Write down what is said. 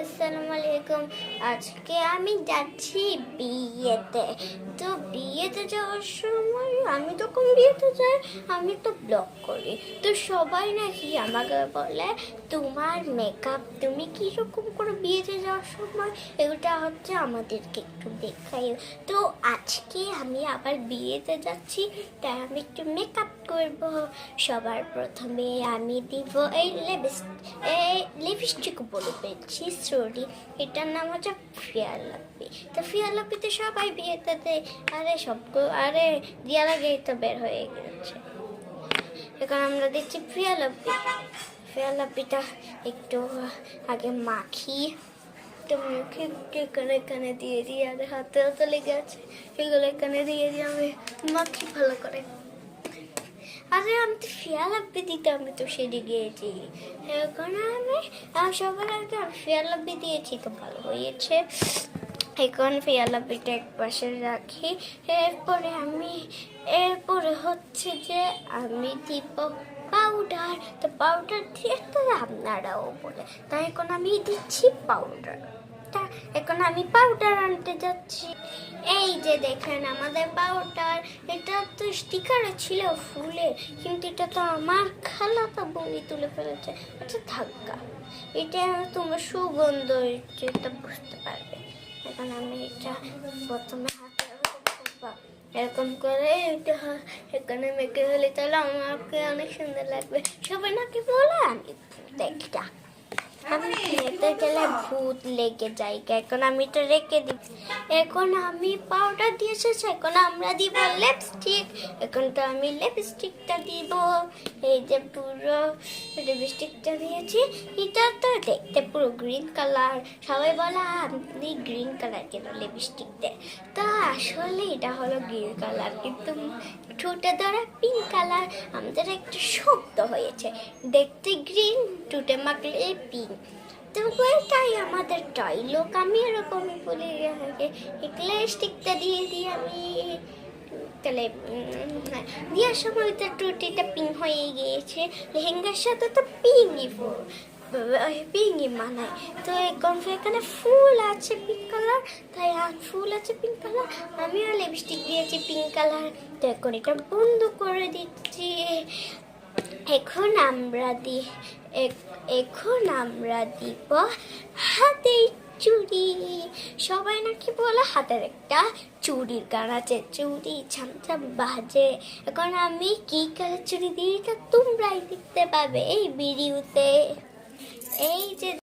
আসসালামু আলাইকুম। আজকে আমি যাচ্ছি বিয়েতে। তো বিয়েতে যাওয়ার সময় আমি তখন বিয়েতে যাই, আমি তো ব্লগ করি। তো সবাই নাকি আমাকে বলে তোমার মেকআপ তুমি কীরকম করে বিয়েতে যাওয়ার সময়, এগুলো হচ্ছে আমাদেরকে একটু দেখাই। তো আজকে আমি আবার বিয়েতে যাচ্ছি, তাই আমি একটু মেকআপ করব। সবার প্রথমে আমি দিব এই লিপস্টিক বলে পেয়েছি, সরি, এটার নাম হচ্ছে ফেয়ার লাভলি। তো ফেয়ার লাভলিতে সবাই বিয়েতে দেয়। আরে দিয়া লাগে তো বের হয়ে গেছে। এখন আমরা দিচ্ছি ফেয়ার লাভলি। ফেয়ার লাভলিটা একটু আগে মাখি, তো মুখে এখানে দিয়ে দিই, আর হাতেও তো লেগে আছে, এগুলো এখানে দিয়ে দিয়ে আমি মাখি ভালো করে। আরে আমি তো ফেয়ার লাভলি দিতে আমি তো সেরে গিয়েছি। এখন আমি সবার আগে ফেয়ার লাভলি দিয়েছি, তো ভালো হয়েছে। এখন ফেয়ার লাভলিটা এক পাশে রাখি। এরপরে হচ্ছে যে আমি দিব পাউডার। তো পাউডার দিয়ে তো আপনারাও বলে, তাই এখন আমি দিচ্ছি পাউডার। এখন আমি পাউডার আনতে যাচ্ছি। এই যে দেখেন আমাদের পাউডার। এটা তো স্টিকারে ছিল ফুলের, কিন্তু এটা তো আমার খালাতো বোনই তুলে ফেলেছে। আচ্ছা ধাক্কা, এটা তোমার সুগন্ধ, এটা বুঝতে পারবে। এখন আমি এটা প্রথমে হাতে এরকম করে এটা এখানে মেখে ফেলি, তাহলে আমাকে অনেক সুন্দর লাগবে। সবাই নাকি বলে আমি দেখটা আমি খেতে গেলে ভূত লেগে যাই। এখন আমি এটা রেখে দিচ্ছি। এখন আমি পাউডার দিয়ে এসেছি, এখন আমরা দিব লিপস্টিক। এখন তো আমি লিপস্টিকটা দিব। এই যে পুরো লিপস্টিকটা দিয়েছি, এটা তো দেখতে পুরো গ্রিন কালার। সবাই বলে আপনি গ্রিন কালার কেন লিপস্টিক দেয়, তো আসলে এটা হলো গ্রিন কালার, কিন্তু ঠোঁটে ধরা পিঙ্ক কালার। আমাদের একটু শব্দ হয়েছে, দেখতে গ্রিন, ঠোঁটে মাখলে পিঙ্ক। তো এটাই আমাদের ডায়লগ, আমি এরকমই বলি। লিপস্টিকটা দিয়ে দিই আমি, তাহলে দেওয়ার সময় তো টুটিটা পিঙ্ক হয়ে গিয়েছে। লেহেঙ্গার সাথে তো পিঙ্কই মানায়। তো এখানে ফুল আছে পিঙ্ক কালার, তাই ফুল আছে পিঙ্ক কালার, আমিও লিপস্টিক দিয়েছি পিঙ্ক কালার। তো এখন এটা বন্ধ করে দিচ্ছি। এখন আমরা দিব হাতের চুড়ি। সবাই নাকি বলে হাতের একটা চুড়ির গান আছে, চুড়ি ছামছাম বাজে। এখন আমি কি কালার চুড়ি দিই, এটা তোমরাই দেখতে পাবে এই ভিডিওতে। এই যে